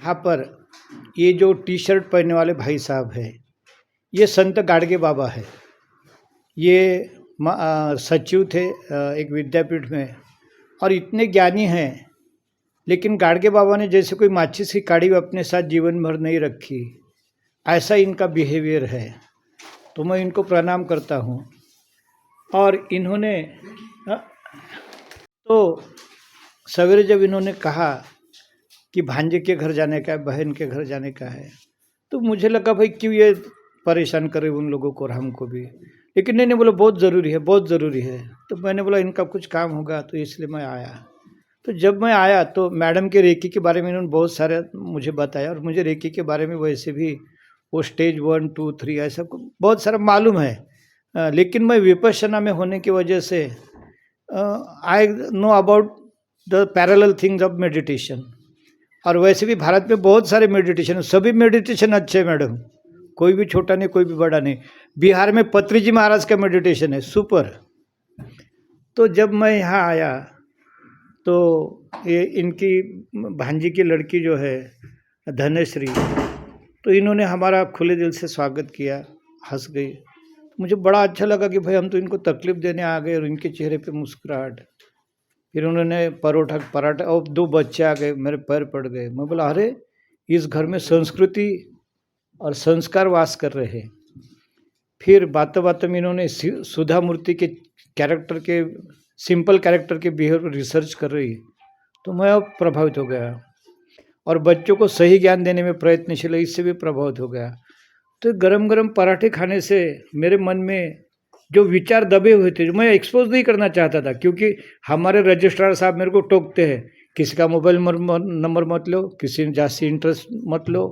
यहाँ पर ये जो टी शर्ट पहनने वाले भाई साहब है, ये संत गाडगे बाबा है। ये सचिव थे एक विद्यापीठ में, और इतने ज्ञानी हैं, लेकिन गाडगे बाबा ने जैसे कोई माचिस की काड़ी अपने साथ जीवन भर नहीं रखी, ऐसा इनका बिहेवियर है। तो मैं इनको प्रणाम करता हूँ। और इन्होंने तो सवेरे जब इन्होंने कहा कि भांजे के घर जाने का है, बहन के घर जाने का है, तो मुझे लगा भाई क्यों ये परेशान करे उन लोगों को और हमको भी। लेकिन नहीं बोला बहुत ज़रूरी है, बहुत ज़रूरी है। तो मैंने बोला इनका कुछ काम होगा, तो इसलिए मैं आया। तो जब मैं आया तो मैडम के रेकी के बारे में इन्होंने बहुत सारे मुझे बताया, और मुझे रेकी के बारे में वैसे भी वो स्टेज 1, 2, 3 ऐसा बहुत सारा मालूम है। लेकिन मैं विपश्यना में होने की वजह से I know about the parallel things of meditation. और वैसे भी भारत में बहुत सारे मेडिटेशन, सभी मेडिटेशन अच्छे हैं मैडम, कोई भी छोटा नहीं, कोई भी बड़ा नहीं। बिहार में पत्री जी महाराज का मेडिटेशन है, सुपर। तो जब मैं यहाँ आया तो ये इनकी भांजी की लड़की जो है धनश्री, तो इन्होंने हमारा खुले दिल से स्वागत किया, हंस गई। मुझे बड़ा अच्छा लगा कि भाई हम तो इनको तकलीफ देने आ गए, और इनके चेहरे पे मुस्कुराहट। फिर उन्होंने पराठा और 2 बच्चे आ गए, मेरे पैर पड़ गए। मैं बोला अरे इस घर में संस्कृति और संस्कार वास कर रहे हैं। फिर बातों बातों में इन्होंने सुधा मूर्ति के कैरेक्टर के, सिंपल कैरेक्टर के बिहेवियर रिसर्च कर रही है। तो मैं अब प्रभावित हो गया, और बच्चों को सही ज्ञान देने में प्रयत्नशील है, इससे भी प्रभावित हो गया। तो गरम गरम पराठे खाने से मेरे मन में जो विचार दबे हुए थे, जो मैं एक्सपोज नहीं करना चाहता था, क्योंकि हमारे रजिस्ट्रार साहब मेरे को टोकते हैं, किसी का मोबाइल नंबर मत लो, किसी में जास्ती इंटरेस्ट मत लो।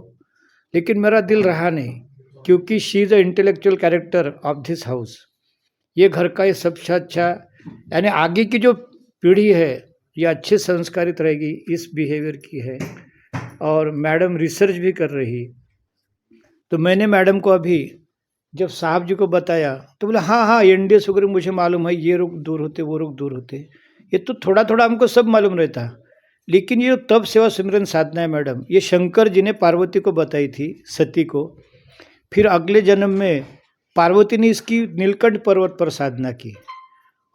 लेकिन मेरा दिल रहा नहीं, क्योंकि she is a intellectual character of this house. ये घर का ये सबसे अच्छा, यानी आगे की जो पीढ़ी है ये अच्छे संस्कारित रहेगी, इस बिहेवियर की है। और मैडम रिसर्च भी कर रही। तो मैंने मैडम को अभी जब साहब जी को बताया तो बोला हाँ हाँ एनडीएस वगैरह मुझे मालूम है, ये रोग दूर होते, वो रोग दूर होते, ये तो थोड़ा थोड़ा हमको सब मालूम रहता। लेकिन ये तप सेवा सिमरन साधना है मैडम, ये शंकर जी ने पार्वती को बताई थी, सती को। फिर अगले जन्म में पार्वती ने इसकी नीलकंठ पर्वत पर साधना की।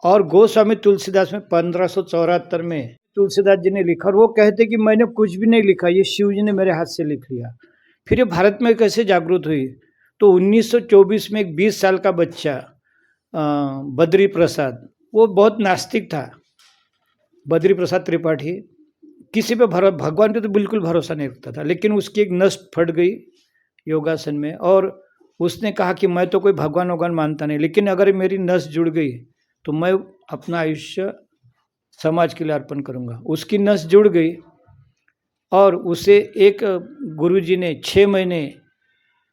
और गोस्वामी तुलसीदास में 1574 में तुलसीदास जी ने लिखा, और वो कहते कि मैंने कुछ भी नहीं लिखा, ये शिव जी ने मेरे हाथ से लिख लिया। फिर ये भारत में कैसे जागृत हुई? तो 1924 में एक 20 साल का बच्चा बद्री प्रसाद, वो बहुत नास्तिक था, बद्री प्रसाद त्रिपाठी, किसी पे भगवान पे तो बिल्कुल भरोसा नहीं रखता था। लेकिन उसकी एक नस फट गई योगासन में, और उसने कहा कि मैं तो कोई भगवान वगवान मानता नहीं, लेकिन अगर मेरी नस जुड़ गई तो मैं अपना आयुष्य समाज के लिए अर्पण करूँगा। उसकी नस जुड़ गई, और उसे एक गुरुजी ने 6 महीने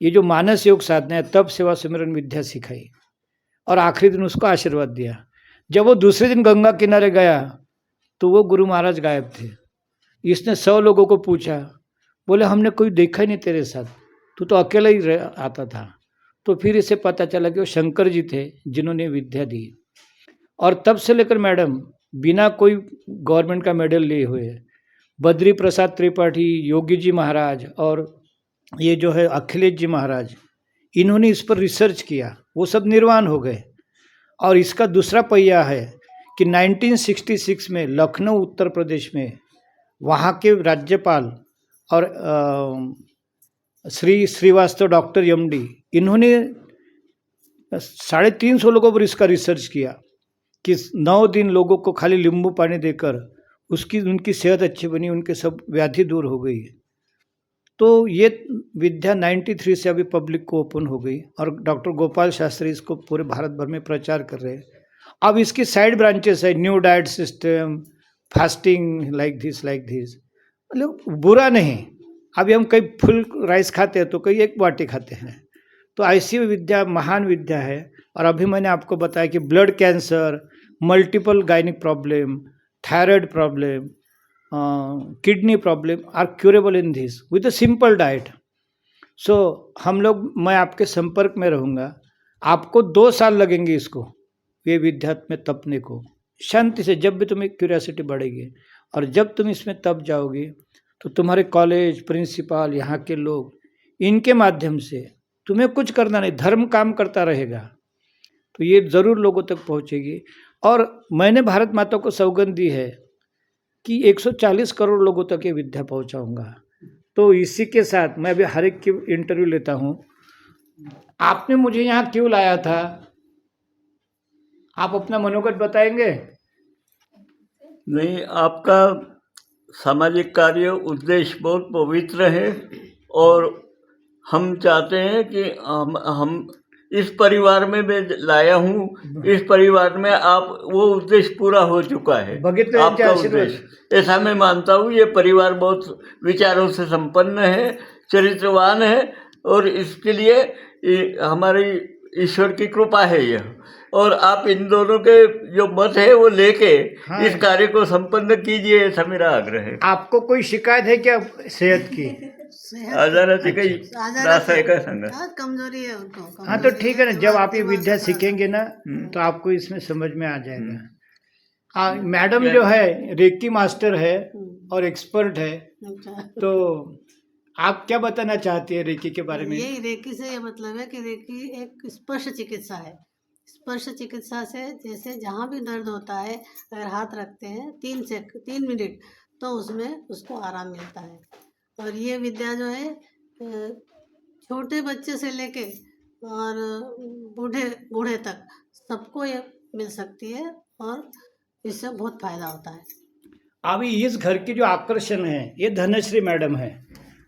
ये जो मानस योग साधना है, तप सेवा सिमरन विद्या सिखाई, और आखिरी दिन उसको आशीर्वाद दिया। जब वो दूसरे दिन गंगा किनारे गया तो वो गुरु महाराज गायब थे। इसने 100 लोगों को पूछा, बोले हमने कोई देखा ही नहीं तेरे साथ, तू तो अकेला ही आता था। तो फिर इसे पता चला कि वो शंकर जी थे जिन्होंने विद्या दी। और तब से लेकर मैडम बिना कोई गवर्नमेंट का मेडल लिए हुए बद्री प्रसाद त्रिपाठी, योगी जी महाराज, और ये जो है अखिलेश जी महाराज, इन्होंने इस पर रिसर्च किया, वो सब निर्वाण हो गए। और इसका दूसरा पहिया है कि 1966 में लखनऊ उत्तर प्रदेश में वहाँ के राज्यपाल और श्रीवास्तव डॉक्टर MD, इन्होंने 350 लोगों पर इसका रिसर्च किया कि 9 दिन लोगों को खाली नींबू पानी देकर उनकी सेहत अच्छी बनी, उनके सब व्याधि दूर हो गई। तो ये विद्या 93 से अभी पब्लिक को ओपन हो गई, और डॉक्टर गोपाल शास्त्री इसको पूरे भारत भर में प्रचार कर रहे हैं। अब इसकी साइड ब्रांचेस है, new diet system, fasting, like this मतलब बुरा नहीं। अभी हम कई फुल राइस खाते हैं तो कई एक बाटी खाते हैं। तो ऐसी विद्या महान विद्या है। और अभी मैंने आपको बताया कि blood cancer, multiple gynaec problem, thyroid problem, kidney problem are curable in this with a simple diet. So हम लोग, मैं आपके संपर्क में रहूँगा। आपको 2 साल लगेंगे इसको, ये विद्या में तपने को, शांति से। जब भी तुम्हें क्यूरियोसिटी बढ़ेगी और जब तुम इसमें तप जाओगे तो तुम्हारे कॉलेज प्रिंसिपल यहाँ के लोग, इनके माध्यम से तुम्हें कुछ करना नहीं, धर्म काम करता रहेगा तो ये ज़रूर लोगों तक पहुँचेगी। और मैंने भारत माता को सौगंध दी है कि 140 करोड़ लोगों तक ये विद्या पहुँचाऊँगा। तो इसी के साथ मैं अभी हर एक की इंटरव्यू लेता हूँ। आपने मुझे यहाँ क्यों लाया था, आप अपना मनोगत बताएंगे? नहीं, आपका सामाजिक कार्य उद्देश्य बहुत पवित्र है और हम चाहते हैं कि हम इस परिवार में मैं लाया हूँ, इस परिवार में आप वो उद्देश्य पूरा हो चुका है। आपका उद्देश्य ऐसा मैं मानता हूँ। ये परिवार बहुत विचारों से संपन्न है, चरित्रवान है और इसके लिए हमारी ईश्वर की कृपा है यह। और आप इन दोनों के जो मत है वो लेके इस कार्य को संपन्न कीजिए, ऐसा मेरा आग्रह है। आपको कोई शिकायत है क्या सेहत की? कमजोरी है उनको। हाँ तो ठीक है ना, जब आप ये विद्या सीखेंगे ना तो आपको इसमें समझ में आ जाएगा। मैडम जो है रेकी मास्टर है और एक्सपर्ट है, तो आप क्या बताना चाहती है रेकी के बारे में? यही रेकी से ये मतलब है कि रेकी एक स्पर्श चिकित्सा है। स्पर्श चिकित्सा से जैसे जहाँ भी दर्द होता है अगर हाथ रखते हैं 3 मिनट तो उसमें उसको आराम मिलता है। और ये विद्या जो है छोटे बच्चे से लेके और बूढ़े तक सबको ये मिल सकती है और इससे बहुत फायदा होता है। अभी इस घर की जो आकर्षण है ये धनश्री मैडम है।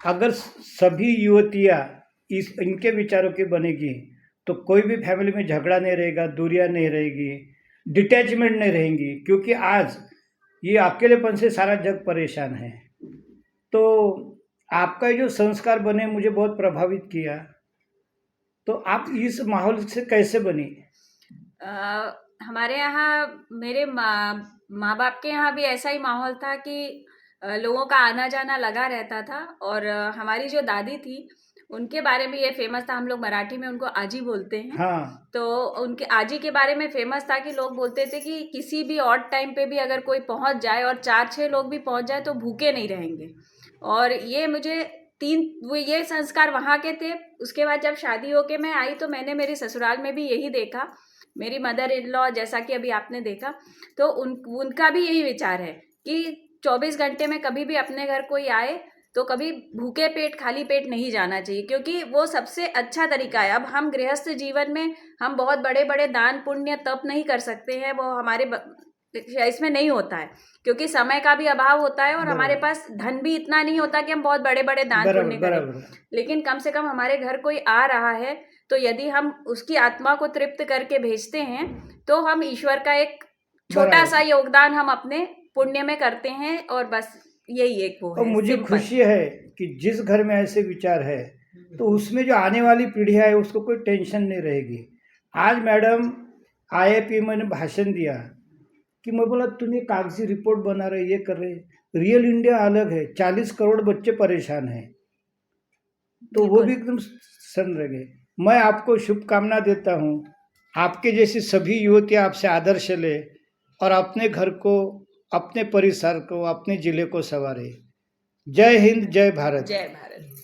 अगर सभी युवतियाँ इनके विचारों की बनेगी तो कोई भी फैमिली में झगड़ा नहीं रहेगा, दूरियां नहीं रहेगी, डिटैचमेंट नहीं रहेंगी, क्योंकि आज ये अकेलेपन से सारा जग परेशान है। तो आपका जो संस्कार बने मुझे बहुत प्रभावित किया। तो आप इस माहौल से कैसे बनी? हमारे यहाँ मेरे माँ बाप के यहाँ भी ऐसा ही माहौल था कि लोगों का आना जाना लगा रहता था। और हमारी जो दादी थी उनके बारे में ये फेमस था, हम लोग मराठी में उनको आजी बोलते हैं। हाँ। तो उनके आजी के बारे में फेमस था कि लोग बोलते थे कि किसी भी ऑड टाइम पे भी अगर कोई पहुंच जाए और 4-6 लोग भी पहुंच जाए तो भूखे नहीं रहेंगे। और ये मुझे ये संस्कार वहाँ के थे। उसके बाद जब शादी होके मैं आई तो मैंने मेरे ससुराल में भी यही देखा। मेरी मदर इन लॉ जैसा कि अभी आपने देखा, तो उनका भी यही विचार है कि 24 घंटे में कभी भी अपने घर कोई आए तो कभी भूखे पेट खाली पेट नहीं जाना चाहिए, क्योंकि वो सबसे अच्छा तरीका है। अब हम गृहस्थ जीवन में हम बहुत बड़े बड़े दान पुण्य तप नहीं कर सकते हैं, वो हमारे इसमें नहीं होता है क्योंकि समय का भी अभाव होता है और हमारे पास धन भी इतना नहीं होता कि हम बहुत बड़े बड़े दान पुण्य करें। लेकिन कम से कम हमारे घर कोई आ रहा है तो यदि हम उसकी आत्मा को तृप्त करके भेजते हैं तो हम ईश्वर का एक छोटा सा योगदान हम अपने पुण्य में करते हैं। और बस यही एक वो है। और मुझे खुशी है कि जिस घर में ऐसे विचार है तो उसमें जो आने वाली पीढ़ी है उसको कोई टेंशन नहीं रहेगी। आज मैडम IIP मैंने भाषण दिया कि मैं बोला तुम्हें कागजी रिपोर्ट बना रहे, ये कर रहे, रियल इंडिया अलग है, 40 करोड़ बच्चे परेशान हैं, तो वो भी एकदम सन रह गए। मैं आपको शुभकामना देता हूँ, आपके जैसी सभी युवतियाँ आपसे आदर्श ले और अपने घर को, अपने परिसर को, अपने जिले को संवारे। जय हिंद, जय भारत। जय भारत।